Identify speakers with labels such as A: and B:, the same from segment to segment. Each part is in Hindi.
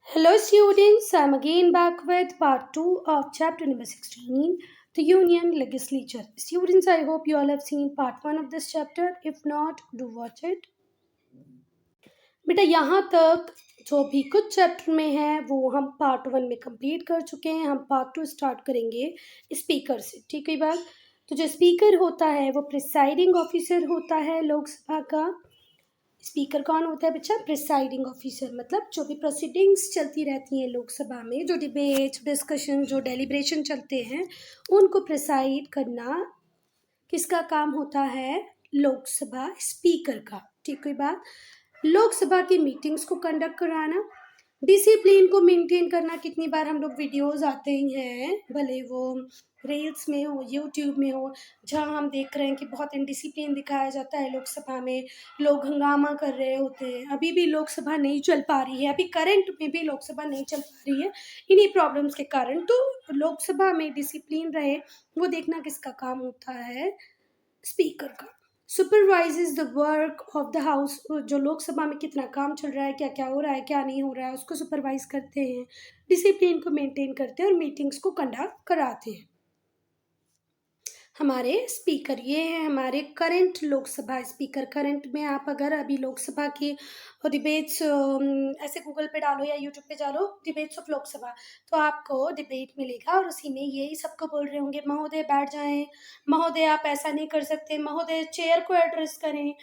A: Hello students, I'm again back with part 2 of chapter number 16, the Union Legislature. Students, I hope you all have seen part 1 of this chapter. If not, do watch it. बेटा यहाँ तक जो भी कुछ चैप्टर में है वो हम पार्ट 1 में कंप्लीट कर चुके हैं. हम पार्ट 2 स्टार्ट करेंगे स्पीकर से. ठीक है बात. तो जो स्पीकर होता है वो प्रिसाइडिंग ऑफिसर होता है लोकसभा का. स्पीकर कौन होता है बच्चा? Presiding officer. मतलब जो भी प्रोसीडिंग्स चलती रहती हैं लोकसभा में, जो डिबेट डिस्कशन जो डेलिब्रेशन चलते हैं, उनको प्रिसाइड करना किसका काम होता है? लोकसभा स्पीकर का. ठीक है बात. लोकसभा की मीटिंग्स को कंडक्ट कराना, डिसिप्लिन को मेंटेन करना. कितनी बार हम लोग वीडियोस आते ही हैं, भले वो रील्स में हो, यूट्यूब में हो, जहाँ हम देख रहे हैं कि बहुत इनडिसिप्लिन दिखाया जाता है लोकसभा में. लोग हंगामा कर रहे होते हैं. अभी भी लोकसभा नहीं चल पा रही है, अभी करंट में भी लोकसभा नहीं चल पा रही है इन्हीं प्रॉब्लम्स के कारण. तो लोकसभा में डिसिप्लिन रहे वो देखना किसका काम होता है? स्पीकर का. Supervises the work of the house. जो लोकसभा में कितना काम चल रहा है, क्या क्या हो रहा है, क्या नहीं हो रहा है, उसको सुपरवाइज करते हैं, डिसिप्लिन को मेंटेन करते हैं और मीटिंग्स को कंडक्ट कराते हैं हमारे स्पीकर. ये है हमारे करंट लोकसभा स्पीकर. करंट में आप अगर अभी लोकसभा की डिबेट्स ऐसे गूगल पे डालो या यूट्यूब पे डालो डिबेट्स ऑफ लोकसभा, तो आपको डिबेट मिलेगा और उसी में यही सबको बोल रहे होंगे, महोदय बैठ जाएं, महोदय आप ऐसा नहीं कर सकते, महोदय चेयर को एड्रेस करें.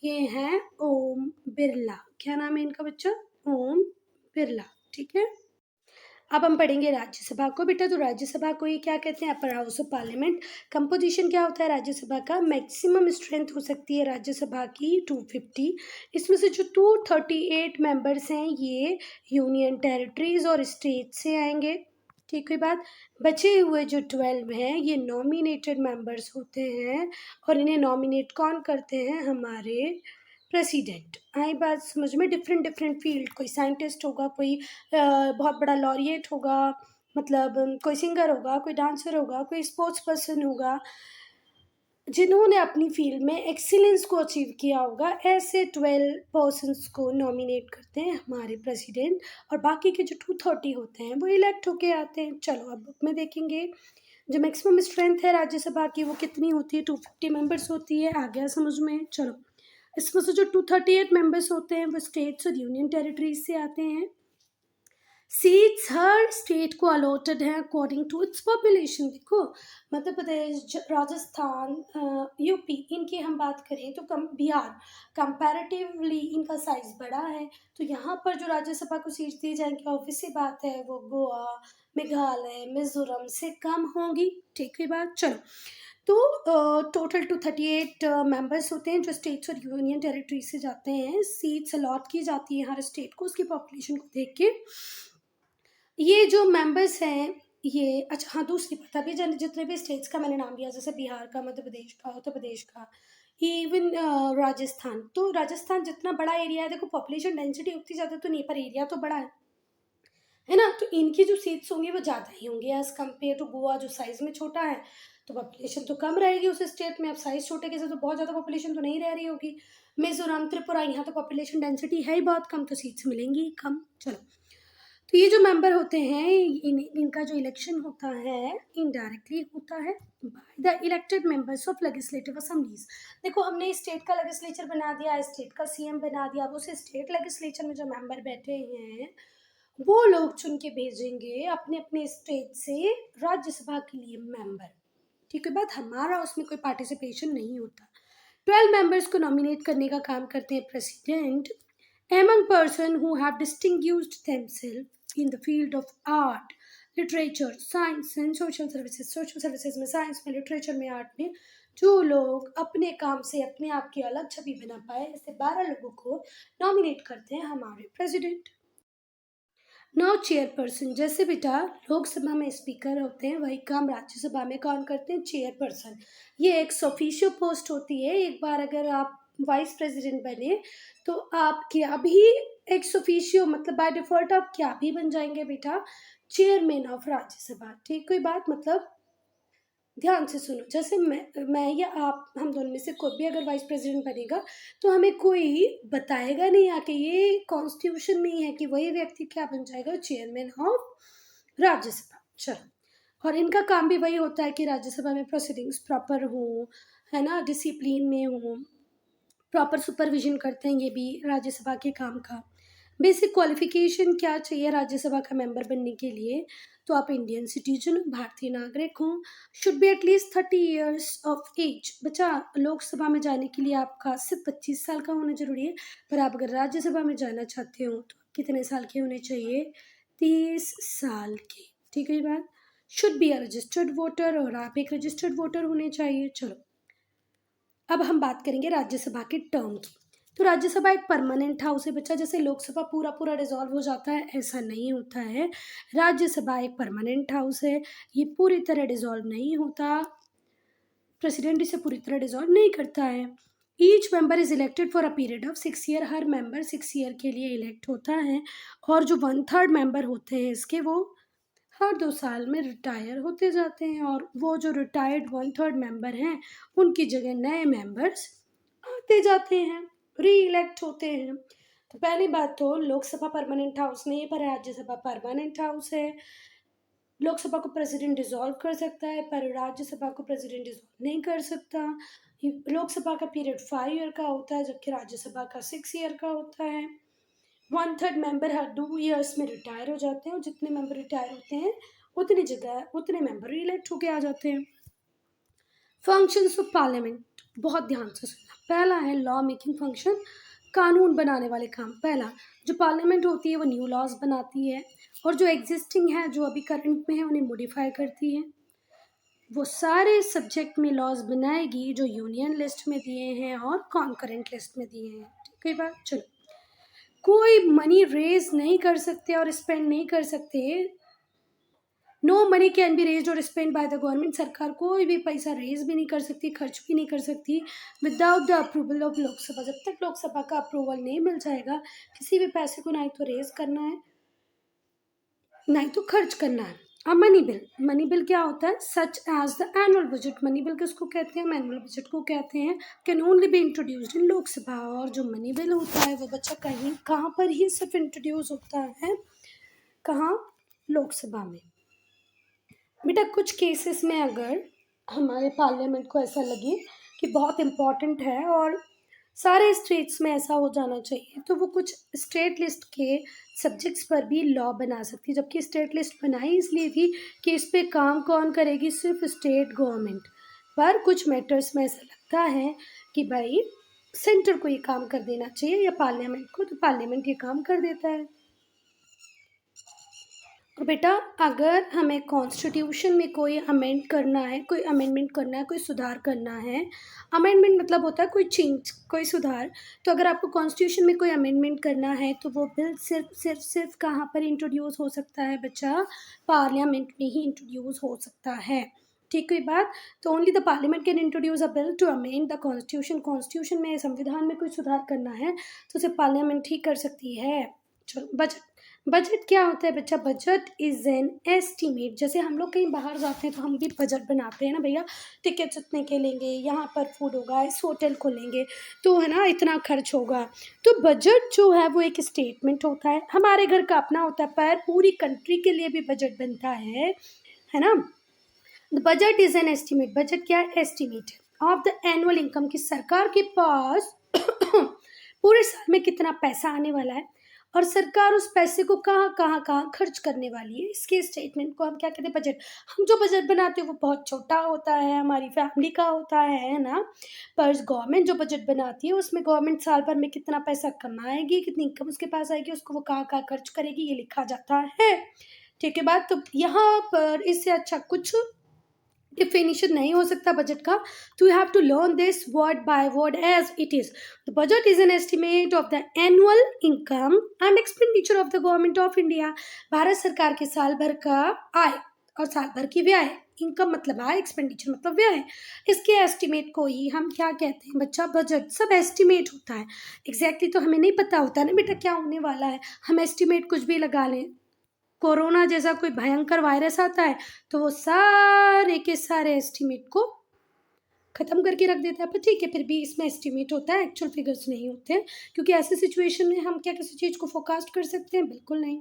A: ये हैं ओम बिरला. क्या नाम है इनका बच्चा? ओम बिरला. ठीक है. अब हम पढ़ेंगे राज्यसभा को. बेटा तो राज्यसभा को ये क्या कहते हैं? Upper house of parliament. Composition क्या होता है राज्यसभा का? मैक्सिमम स्ट्रेंथ हो सकती है राज्यसभा की 250. इसमें से जो 238 मेंबर्स हैं ये यूनियन टेरिटरीज और स्टेट से आएंगे. ठीक है बात. बचे हुए जो 12 हैं ये नॉमिनेटेड मेंबर्स होते हैं और इन्हें नॉमिनेट कौन करते हैं? हमारे प्रेसिडेंट. आई बात समझ में? Different different field. कोई साइंटिस्ट होगा, कोई बहुत बड़ा लॉरिएट होगा, मतलब कोई सिंगर होगा, कोई डांसर होगा, कोई स्पोर्ट्स पर्सन होगा, जिन्होंने अपनी फील्ड में एक्सीलेंस को अचीव किया होगा, ऐसे 12 पर्सन्स को नॉमिनेट करते हैं हमारे प्रेसिडेंट. और बाकी के जो 230 होते हैं वो इलेक्ट होके आते हैं. चलो अब बुक में देखेंगे जो मैक्सिमम स्ट्रेंथ है राज्यसभा की वो कितनी होती है? 250 मेंबर्स होती है. आ गया समझ में? चलो. इसमें से जो 238 मेंबर्स होते हैं वो स्टेट्स और यूनियन टेरिटरीज से आते हैं. सीट्स हर स्टेट को अलॉटेड है अकॉर्डिंग टू इट्स पॉपुलेशन. देखो मध्य प्रदेश, राजस्थान, यूपी, इनकी हम बात करें तो बिहार कंपैरेटिवली इनका साइज बड़ा है. तो यहाँ पर जो राज्यसभा को सीट्स दी जाएंगी ऑब्वियस सी बात है वो गोवा, मेघालय, मिजोरम से कम होंगी. ठीक है बात. चलो. तो टोटल 238 मेंबर्स होते हैं जो स्टेट्स और यूनियन टेरिटरी से जाते हैं. सीट्स अलॉट की जाती है हर स्टेट को उसकी पॉपुलेशन को देख के. ये जो मेंबर्स हैं ये, अच्छा हाँ दूसरी बात, अभी जितने भी स्टेट्स का मैंने नाम लिया जैसे बिहार का, मध्य प्रदेश का, उत्तर प्रदेश का, इवन राजस्थान. तो राजस्थान जितना बड़ा एरिया है, देखो पॉपुलेशन डेंसिटी उतनी ज़्यादा तो नहीं पर एरिया तो बड़ा है ना. तो इनकी जो सीट्स होंगी वो ज़्यादा ही होंगी एज कम्पेयर टू गोवा जो साइज़ में छोटा है. तो पॉपुलेशन तो कम रहेगी उस स्टेट में. अब साइज़ छोटे के से तो बहुत ज़्यादा पॉपुलेशन तो नहीं रह रही होगी. मिजोरम, त्रिपुरा, यहाँ तो पॉपुलेशन डेंसिटी है ही बहुत कम, तो सीट्स मिलेंगी कम. चलो. तो ये जो मेंबर होते हैं इनका जो इलेक्शन होता है इनडायरेक्टली होता है by the elected members of legislative assemblies. देखो हमने स्टेट का लेजिस्लेचर बना दिया, स्टेट का सीएम बना दिया. अब उस स्टेट लेजिस्लेचर में जो मेंबर बैठे हैं वो लोग चुन के भेजेंगे अपने अपने स्टेट से राज्यसभा के लिए मेंबर. ठीक है बात. हमारा उसमें कोई पार्टिसिपेशन नहीं होता. 12 मेंबर्स को नॉमिनेट करने का काम करते हैं president among person who have distinguished themselves in the field of art, literature, science and social services. social services में, साइंस में, लिटरेचर में, आर्ट में जो लोग अपने काम से अपने आप की अलग छवि बना पाए, ऐसे 12 लोगों को नॉमिनेट करते हैं हमारे प्रेसिडेंट. Now chairperson. जैसे बेटा लोकसभा में स्पीकर होते हैं वही काम राज्यसभा में कौन करते हैं? चेयरपर्सन. ये एक ऑफिशियो पोस्ट होती है. एक बार अगर आप वाइस प्रेसिडेंट बने तो आप क्या भी एक्स ऑफिशियो मतलब बाय डिफॉल्ट आप क्या भी बन जाएंगे बेटा? Chairman of Rajya Sabha. ठीक कोई बात. मतलब ध्यान से सुनो, जैसे मैं या आप, हम दोनों में से कोई भी अगर वाइस प्रेसिडेंट बनेगा तो हमें कोई बताएगा नहीं आके, ये कॉन्स्टिट्यूशन में ही है कि वही व्यक्ति क्या बन जाएगा, चेयरमैन ऑफ राज्यसभा। चलो, और इनका काम भी वही होता है कि राज्यसभा में प्रोसीडिंग्स प्रॉपर हो, है ना, डिसिप्लिन में हो, प्रॉपर सुपरविजन करते हैं ये भी राज्यसभा के काम का। बेसिक क्वालिफिकेशन क्या चाहिए राज्यसभा का मेंबर बनने के लिए, तो आप इंडियन सिटीजन हो, भारतीय नागरिक हो, should be at least 30 years of age. बच्चा, लोकसभा में जाने के लिए आपका सिर्फ 25 साल का होना जरूरी है, पर आप अगर राज्यसभा में जाना चाहते हो तो कितने साल के होने चाहिए, 30 साल के। ठीक है ये बात। Should be a registered voter, और आप एक रजिस्टर्ड वोटर होने चाहिए। चलो, अब हम बात करेंगे राज्यसभा के टर्म की। तो राज्यसभा एक परमानेंट हाउस है बच्चा, जैसे लोकसभा पूरा पूरा डिसॉल्व हो जाता है ऐसा नहीं होता है। राज्यसभा एक परमानेंट हाउस है, ये पूरी तरह डिसॉल्व नहीं होता, प्रेसिडेंट इसे पूरी तरह डिसॉल्व नहीं करता है। Each member is elected for a period of 6 year, her member 6 year के लिए इलेक्ट होता है। और जो 1/3 मेंबर होते हैं इसके, वो हर 2 साल में रिटायर होते जाते हैं, और वो जो रिटायर्ड 1/3 मेंबर हैं उनकी जगह नए मेंबर्स आते जाते हैं, री इलेक्ट होते हैं। तो पहली बात तो लोकसभा परमानेंट हाउस नहीं है, पर राज्यसभा परमानेंट हाउस है। लोकसभा को प्रेसिडेंट डिसॉल्व कर सकता है, पर राज्यसभा को प्रेसिडेंट डिसॉल्व नहीं कर सकता। लोकसभा का पीरियड 5 ईयर का होता है, जबकि राज्यसभा का 6 ईयर का होता है। 1/3 मेंबर हर 2 ईयर्स में रिटायर हो जाते हैं, और जितने मेंबर रिटायर होते हैं उतनी जगह उतने मेंबर इलेक्ट होके आ जाते हैं। फंक्शंस ऑफ पार्लियामेंट, बहुत ध्यान से सुनना। पहला है लॉ मेकिंग फंक्शन, कानून बनाने वाले काम। पहला, जो पार्लियामेंट होती है वो न्यू लॉज बनाती है, और जो एग्जिस्टिंग है, जो अभी करंट में है, उन्हें मॉडिफाई करती है। वो सारे सब्जेक्ट में लॉज बनाएगी जो यूनियन लिस्ट में दिए हैं और कॉन्करेंट लिस्ट में दिए हैं। ठीक है बात। चलो, कोई मनी रेज नहीं कर सकते और स्पेंड नहीं कर सकते। No money can be raised और स्पेंड बाय द गवर्नमेंट, सरकार कोई भी पैसा रेज भी नहीं कर सकती, खर्च भी नहीं कर सकती without the approval of Lok Sabha. जब तक लोकसभा का अप्रूवल नहीं मिल जाएगा, किसी भी पैसे को ना ही तो रेज करना है ना ही तो खर्च करना है। अब मनी बिल, मनी बिल क्या होता है, such as the annual budget. Money bill किसको कहते हैं, एनुअल बजट को कहते हैं। Can only be introduced in Lok Sabha. और जो मनी बिल होता है वो बच्चा कहीं कहाँ पर ही सिर्फ इंट्रोड्यूस होता है, कहाँ, लोकसभा में। बेटा, कुछ केसेस में अगर हमारे पार्लियामेंट को ऐसा लगे कि बहुत इम्पोर्टेंट है और सारे स्टेट्स में ऐसा हो जाना चाहिए, तो वो कुछ स्टेट लिस्ट के सब्जेक्ट्स पर भी लॉ बना सकती है। जबकि स्टेट लिस्ट बनाई इसलिए थी कि इस पे काम कौन करेगी, सिर्फ स्टेट गवर्नमेंट। पर कुछ मैटर्स में ऐसा लगता है कि भाई सेंटर को ये काम कर देना चाहिए या पार्लियामेंट को, तो पार्लियामेंट ये काम कर देता है। और बेटा, अगर हमें कॉन्स्टिट्यूशन में कोई अमेंड करना है, कोई अमेंडमेंट करना है, कोई सुधार करना है, अमेंडमेंट मतलब होता है कोई चेंज, कोई सुधार। तो अगर आपको कॉन्स्टिट्यूशन में कोई अमेंडमेंट करना है तो वो बिल सिर्फ सिर्फ सिर्फ कहाँ पर इंट्रोड्यूस हो सकता है बच्चा, पार्लियामेंट में ही इंट्रोड्यूस हो सकता है। ठीक है बात। तो only the parliament can introduce a bill to amend the constitution. Constitution में, संविधान में कोई सुधार करना है तो सिर्फ पार्लियामेंट ही कर सकती है। चलो, बजट। बजट क्या होता है बच्चा, बजट इज एन एस्टीमेट। जैसे हम लोग कहीं बाहर जाते हैं तो हम भी बजट बनाते हैं ना भैया, टिकट्स इतने के लेंगे, यहाँ पर फूड होगा, इस होटल को लेंगे तो है ना इतना खर्च होगा। तो बजट जो है वो एक स्टेटमेंट होता है, हमारे घर का अपना होता है, पर पूरी कंट्री के लिए भी बजट बनता है ना। The budget is N estimate. Budget क्या है, estimate of the annual income, की सरकार के पास पूरे साल में कितना पैसा आने वाला है और सरकार उस पैसे को कहाँ कहाँ कहाँ खर्च करने वाली है, इसके स्टेटमेंट को हम क्या कहते हैं, बजट। हम जो बजट बनाते हैं वो बहुत छोटा होता है, हमारी फैमिली का होता है ना। पर गवर्नमेंट जो बजट बनाती है उसमें गवर्नमेंट साल भर में कितना पैसा कमाएगी, कितनी इनकम उसके पास आएगी, उसको वो कहाँ कहाँ खर्च करेगी, ये लिखा जाता है। ठीक है बात। तो यहाँ पर इससे अच्छा कुछ डिफिनेशन नहीं हो सकता बजट का, तो you have to learn this word by word as it is. The budget is an estimate of the annual income and expenditure of the government of India. Bharat सरकार के साल भर का आय और साल भर की व्यय। इनकम मतलब आय, एक्सपेंडिचर मतलब व्यय। इसके एस्टिमेट को ही हम क्या कहते हैं बच्चा, बजट। सब एस्टिमेट होता है, एग्जैक्टली तो हमें नहीं पता होता ना बेटा क्या होने वाला है, हम एस्टिमेट कुछ भी लगा लें। कोरोना जैसा कोई भयंकर वायरस आता है तो वो सारे के सारे एस्टीमेट को ख़त्म करके रख देता है। पर ठीक है, फिर भी इसमें एस्टीमेट होता है, एक्चुअल फिगर्स नहीं होते हैं, क्योंकि ऐसी सिचुएशन में हम क्या किसी चीज़ को फोरकास्ट कर सकते हैं? बिल्कुल नहीं।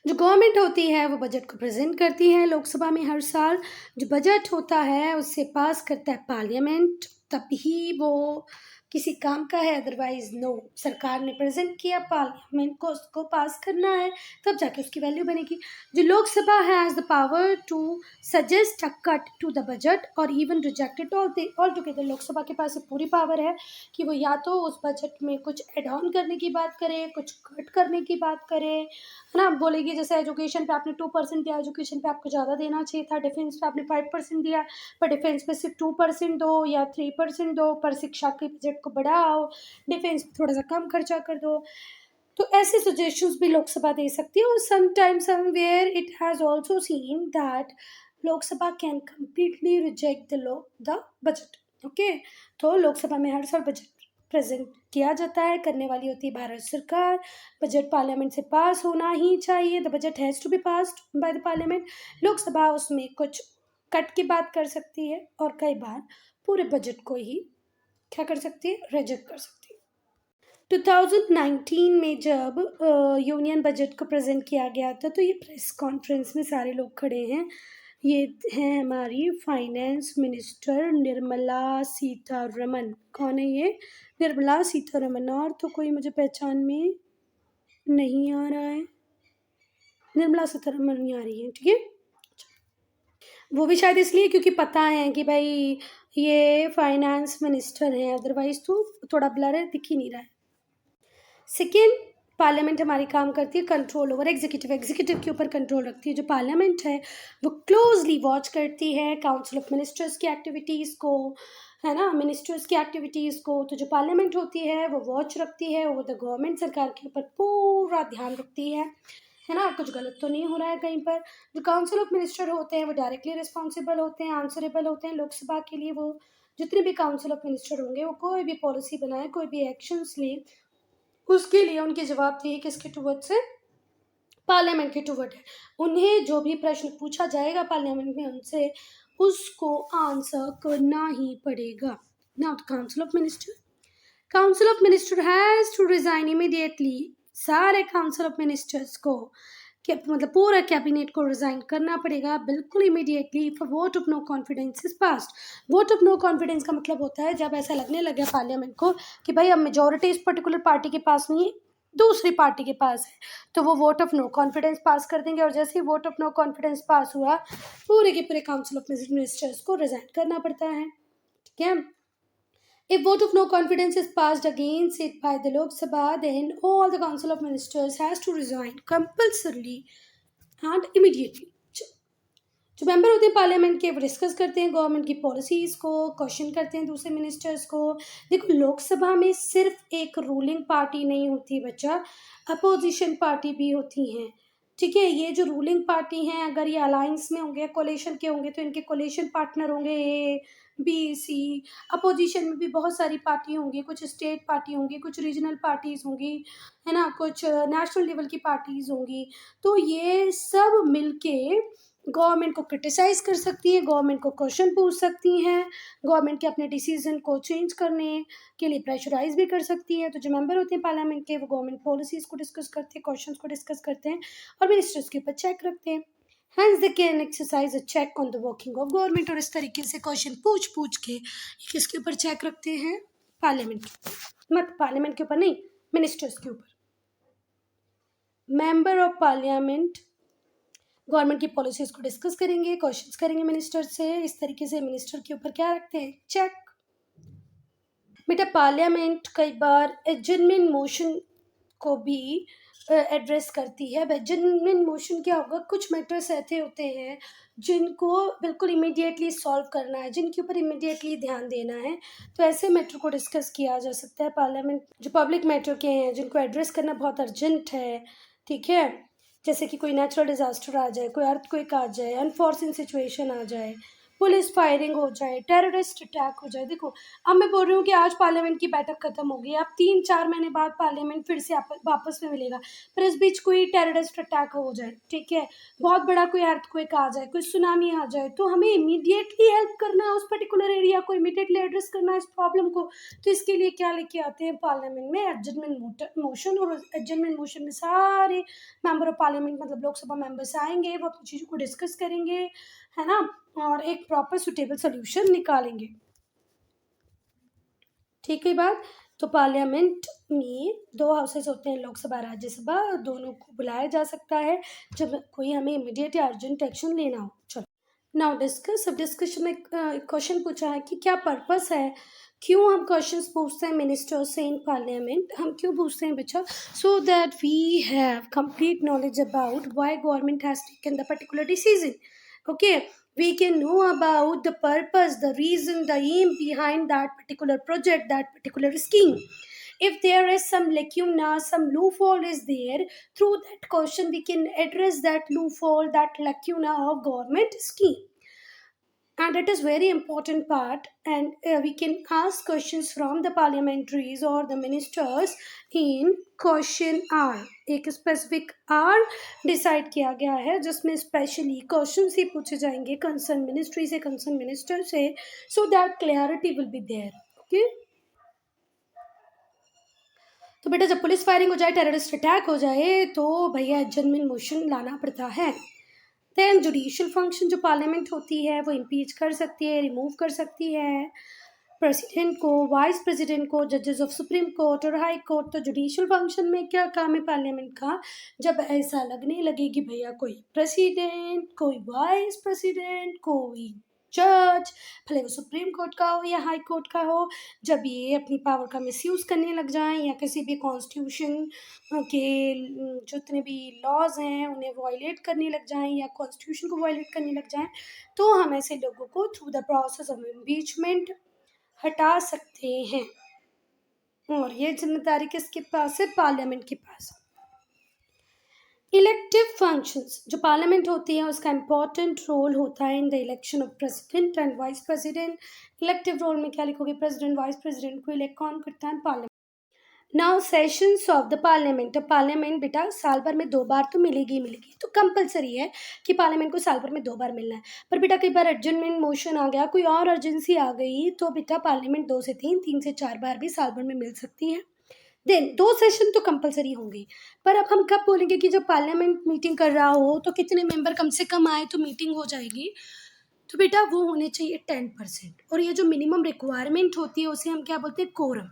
A: जो गवर्नमेंट होती है वो बजट को प्रेजेंट करती है लोकसभा में हर साल। जो बजट होता है उससे पास करता है पार्लियामेंट, तभी वो किसी काम का है, अदरवाइज नो। सरकार ने प्रेजेंट किया, पार्लियामेंट को उसको पास करना है, तब जाके उसकी वैल्यू बनेगी। जो Lok Sabha has the power to suggest a cut to the budget और even reject it all together. Lok Sabha के पास ये पूरी पावर है कि वो या तो उस बजट में कुछ एड ऑन करने की बात करे, कुछ कट करने की बात करे, है ना। बोलेगी जैसे एजुकेशन पे आपने 2% दिया, एजुकेशन पे आपको ज़्यादा देना चाहिए था, डिफेंस पे आपने 5% दिया, पर डिफेंस पे सिर्फ 2% दो या 3% दो, पर शिक्षा के बजट को बढ़ाओ, डिफेंस पे थोड़ा सा कम खर्चा कर दो। तो ऐसे सजेशंस भी लोकसभा दे सकती है। और sometimes somewhere it has also seen that Lok Sabha can completely reject the budget. Okay, तो लोकसभा में हर साल बजट प्रेजेंट किया जाता है, करने वाली होती है भारत सरकार। बजट पार्लियामेंट से पास होना ही चाहिए, the budget has to be passed by the parliament. Lok Sabha उसमें कुछ कट की बात कर सकती है और कई बार पूरे बजट को ही क्या कर सकती है? रिजेक्ट कर सकती है। 2019 में जब यूनियन बजट को प्रेजेंट किया गया था तो ये प्रेस कॉन्फ्रेंस में सारे लोग खड़े हैं। ये हैं हमारी फाइनेंस मिनिस्टर निर्मला सीतारमन। कौन है ये? निर्मला सीतारमन। और तो कोई मुझे पहचान में नहीं आ रहा है। निर्मला सीतारमन नहीं आ रही है, ठीक है। वो भी शायद इसलिए क्योंकि पता है कि भाई ये फाइनेंस मिनिस्टर हैं, अदरवाइज तो थोड़ा ब्लर है, दिख ही नहीं रहा है। सेकेंड, पार्लियामेंट हमारी काम करती है कंट्रोल ओवर एग्जीक्यूटिव। एग्जीक्यूटिव के ऊपर कंट्रोल रखती है। जो पार्लियामेंट है वो क्लोजली वॉच करती है काउंसिल ऑफ मिनिस्टर्स की एक्टिविटीज़ को, है ना, मिनिस्टर्स की एक्टिविटीज़ को। तो जो पार्लियामेंट होती है वो वॉच रखती है ओवर द गवर्नमेंट, सरकार के ऊपर पूरा ध्यान रखती है ना, कुछ गलत तो नहीं हो रहा है कहीं पर। जो काउंसिल ऑफ मिनिस्टर होते हैं वो डायरेक्टली रिस्पॉन्सिबल होते हैं, आंसरेबल होते हैं लोकसभा के लिए। वो जितने भी काउंसिल ऑफ मिनिस्टर होंगे वो कोई भी पॉलिसी बनाए, कोई भी एक्शंस ले, उसके लिए उनकी जवाबदेही किसके टुवर्ड्स है? पार्लियामेंट के टुवर्ड है। उन्हें जो भी प्रश्न पूछा जाएगा पार्लियामेंट में उनसे, उसको आंसर करना ही पड़ेगा। Now the council of minister. Council of minister has to resign immediately. सारे काउंसिल ऑफ मिनिस्टर्स को मतलब पूरा कैबिनेट को रिजाइन करना पड़ेगा बिल्कुल immediately for vote of no confidence is passed. Vote of no confidence का मतलब होता है जब ऐसा लगने लगे पार्लियामेंट को कि भाई अब मेजोरिटी इस पर्टिकुलर पार्टी के पास नहीं है, दूसरी पार्टी के पास है, तो वो वोट ऑफ नो कॉन्फिडेंस पास कर देंगे। और जैसे ही वोट ऑफ नो कॉन्फिडेंस पास हुआ, पूरे के पूरे काउंसिल ऑफ मिनिस्टर्स को रिजाइन करना पड़ता है, ठीक है। If vote of no confidence is passed against it by the Lok Sabha, then all the Council of Ministers has to resign compulsorily and immediately. जो मेंबर होते हैं पार्लियामेंट के वो डिस्कस करते हैं गवर्नमेंट की पॉलिसीज़ को, क्वेश्चन करते हैं दूसरे मिनिस्टर्स को। देखो, लोकसभा में सिर्फ एक रूलिंग पार्टी नहीं होती बच्चा, अपोजिशन पार्टी भी होती हैं, ठीक है। ये जो रूलिंग पार्टी हैं अगर ये अलायंस में होंगे, कोलिशन के होंगे, तो इनके कोलिशन पार्टनर होंगे ए बी सी। अपोजिशन में भी बहुत सारी पार्टी होंगी, कुछ स्टेट पार्टी होंगी, कुछ रीजनल पार्टीज़ होंगी, है ना, कुछ नेशनल लेवल की पार्टीज़ होंगी। तो ये सब मिलके गवर्नमेंट को क्रिटिसाइज़ कर सकती हैं, गवर्नमेंट को क्वेश्चन पूछ सकती हैं, गवर्नमेंट के अपने डिसीजन को चेंज करने के लिए प्रेशराइज भी कर सकती हैं। तो जो मेंबर होते हैं पार्लियामेंट के वो गवर्नमेंट पॉलिसीज़ को डिस्कस करते हैं, क्वेश्चंस को डिस्कस करते हैं और मिनिस्टर्स के ऊपर चेक रखते हैं। Hence they can exercise a check on the working of government. और इस तरीके से क्वेश्चन पूछ पूछ के किसके ऊपर चेक रखते हैं? पार्लियामेंट के ऊपर। मत पार्लियामेंट के ऊपर नहीं, मिनिस्टर्स के ऊपर। मेंबर ऑफ पार्लियामेंट गवर्नमेंट की पॉलिसीज़ को डिस्कस करेंगे, क्वेश्चंस करेंगे मिनिस्टर से। इस तरीके से मिनिस्टर के ऊपर क्या रखते हैं? चेक। बेटा पार्लियामेंट कई बार एडजर्नमेंट मोशन को भी एड्रेस करती है। एडजर्नमेंट मोशन क्या होगा? कुछ मैटर्स ऐसे होते हैं जिनको बिल्कुल इमीडिएटली सॉल्व करना है, जिनके ऊपर इमीडिएटली ध्यान देना है, तो ऐसे मैटर को डिस्कस किया जा सकता है पार्लियामेंट। जो पब्लिक मैटर के हैं जिनको एड्रेस करना बहुत अर्जेंट है, ठीक है, जैसे कि कोई नेचुरल डिज़ास्टर आ जाए, कोई अर्थक्वेक आ जाए, अनफॉर्चुनेट सिचुएशन आ जाए, पुलिस फायरिंग हो जाए, टेररिस्ट अटैक हो जाए। देखो, अब मैं बोल रही हूँ कि आज पार्लियामेंट की बैठक खत्म हो गई, अब 3-4 महीने बाद पार्लियामेंट फिर से वापस में मिलेगा, पर इस बीच कोई टेररिस्ट अटैक हो जाए, ठीक है, बहुत बड़ा कोई अर्थक्वेक आ जाए, कोई सुनामी आ जाए, तो हमें इमीडिएटली हेल्प करना है उस पर्टिकुलर एरिया को, इमीडिएटली एड्रेस करना है इस प्रॉब्लम को। तो इसके लिए क्या लेके आते हैं पार्लियामेंट में, एडजमेंट मोशन, और एडजमेंट मोशन में सारे मेंबर ऑफ पार्लियामेंट मतलब लोकसभा मेंबर्स आएंगे, वो अपनी चीज़ों को डिस्कस करेंगे, है ना, और एक प्रॉपर सुटेबल सोल्यूशन निकालेंगे। ठीक है बात। तो पार्लियामेंट में 2 हाउसेस होते हैं, लोकसभा राज्यसभा, दोनों को बुलाया जा सकता है जब कोई हमें इमीडिएट या अर्जेंट एक्शन लेना हो। चलो नाउ डिस्कस। अब डिस्कशन में क्वेश्चन पूछा है कि क्या पर्पस है, क्यों हम क्वेश्चंस पूछते हैं मिनिस्टर्स से इन पार्लियामेंट, हम क्यों पूछते हैं बच्चा, so that we have complete knowledge about why government has taken the particular decision. Okay, we can know about the purpose, the reason, the aim behind that particular project, that particular scheme. If there is some lacuna, some loophole is there, through that question we can address that loophole, that lacuna of government scheme. And it is very important part, and we can ask questions from the parliamentaries or the ministers in question R। एक स्पेसिफिक R डिसाइड किया गया है जिसमें स्पेशली क्वेश्चन ही पूछे जाएंगे कंसर्न मिनिस्ट्री से, कंसर्न मिनिस्टर से, so that clarity will be there. Okay, तो बेटा जब पुलिस फायरिंग हो जाए, टेररिस्ट अटैक हो जाए, तो भैया एडजमेंट मोशन लाना पड़ता है। देन जुडिशियल फंक्शन जो पार्लियामेंट होती है वो इम्पीच कर सकती है, रिमूव कर सकती है प्रेसिडेंट को, वाइस प्रेसिडेंट को, जजेस ऑफ सुप्रीम कोर्ट और हाई कोर्ट। तो जुडिशियल फंक्शन में क्या काम है पार्लियामेंट का, जब ऐसा लगने लगे कि भैया कोई प्रेसिडेंट, कोई वाइस प्रेसिडेंट, कोई जज, भले वो सुप्रीम कोर्ट का हो या हाई कोर्ट का हो, जब ये अपनी पावर का मिसयूज करने लग जाएं या किसी भी कॉन्स्टिट्यूशन के जितने भी लॉज हैं उन्हें वायलेट करने लग जाएं या कॉन्स्टिट्यूशन को वायलेट करने लग जाएं, तो हम ऐसे लोगों को through the process of impeachment हटा सकते हैं। और ये जिम्मेदारी किसके पास है, पार्लियामेंट के पास। इलेक्टिव फंक्शंस जो पार्लियामेंट होती है उसका इंपॉर्टेंट रोल होता है in the election of president and vice president. Elective role में क्या लिखोगे, प्रेसिडेंट वाइस प्रेसिडेंट को इलेक्ट कौन करता है, parliament. Now sessions of the parliament. Parliament बेटा साल भर में 2 बार तो मिलेगी मिलेगी, तो कंपलसरी है कि पार्लियामेंट को साल भर में 2 बार मिलना है। पर बेटा कई बार एडजमेंट मोशन आ गया, कोई और अर्जेंसी आ गई, तो बेटा पार्लियामेंट 2 से 3, 3 से 4 बार भी साल भर में मिल सकती है। देन 2 सेशन तो कंपलसरी होंगे। पर अब हम कब बोलेंगे कि जब पार्लियामेंट मीटिंग कर रहा हो तो कितने मेंबर कम से कम आए तो मीटिंग हो जाएगी, तो बेटा वो होने चाहिए 10%। और ये जो मिनिमम रिक्वायरमेंट होती है उसे हम क्या बोलते हैं, कोरम,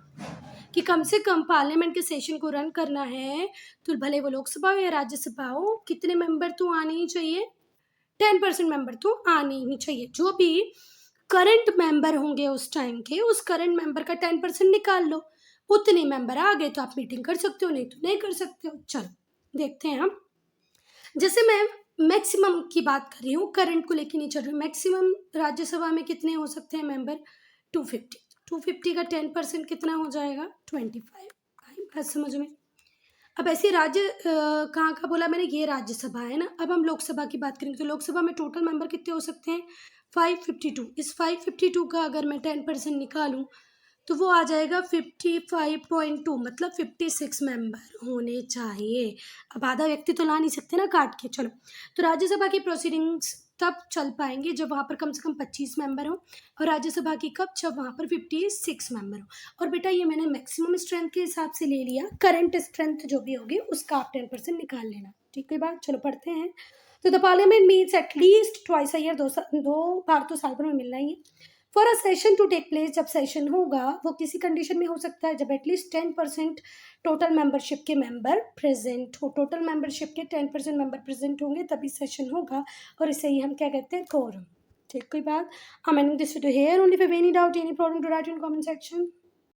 A: कि कम से कम पार्लियामेंट के सेशन को रन करना है तो भले वो लोकसभा हो या राज्यसभा हो, कितने मेंबर तो आने ही चाहिए, 10% मेंबर तो आने ही चाहिए। जो भी करंट मेंबर होंगे उस टाइम के, उस करंट मेंबर का 10% निकाल लो, उतने मेंबर आ गए तो आप मीटिंग कर सकते हो, नहीं तो नहीं कर सकते हो। चलो देखते हैं हम। जैसे मैं मैक्सिमम की बात कर रही हूँ, करंट को लेके नहीं चल रही। मैक्सिमम राज्यसभा में कितने हो सकते हैं मेंबर, 250। 250 का 10% कितना हो जाएगा, 25। आई बात समझ में। अब ऐसे राज्य कहाँ का बोला मैंने, ये राज्यसभा है ना। अब हम लोकसभा की बात करेंगे तो लोकसभा में टोटल मेंबर कितने हो सकते हैं, 552। इस 552 का अगर मैं 10% निकालूं तो वो आ जाएगा 55.2, मतलब 56 मेंबर होने चाहिए। अब आधा व्यक्ति तो ला नहीं सकते ना काट के। चलो, तो राज्यसभा की प्रोसीडिंग्स तब चल पाएंगे जब वहाँ पर कम से कम 25 मेंबर हो, और राज्यसभा की कब, जब वहाँ पर 56 मेंबर हो। और बेटा ये मैंने मैक्सिमम स्ट्रेंथ के हिसाब से ले लिया, करंट स्ट्रेंथ जो भी होगी उसका आप 10% निकाल लेना। ठीक है बात, चलो पढ़ते हैं। तो the parliament meets at least twice a year, 2 बार तो साल भर में मिलना ही है। For a session to take place, जब सेशन होगा वो किसी कंडीशन में हो सकता है जब एटलीस्ट 10% टोटल मेंबरशिप के मेंबर प्रेजेंट हो। टोटल मेंबरशिप के 10% मेंबर प्रेजेंट होंगे तभी सेशन होगा, और इसे ही हम क्या कहते हैं, कोरम। ठीक कोई बात। I'm ending this video here. Only if you have any doubt, any problem, to write in comment section.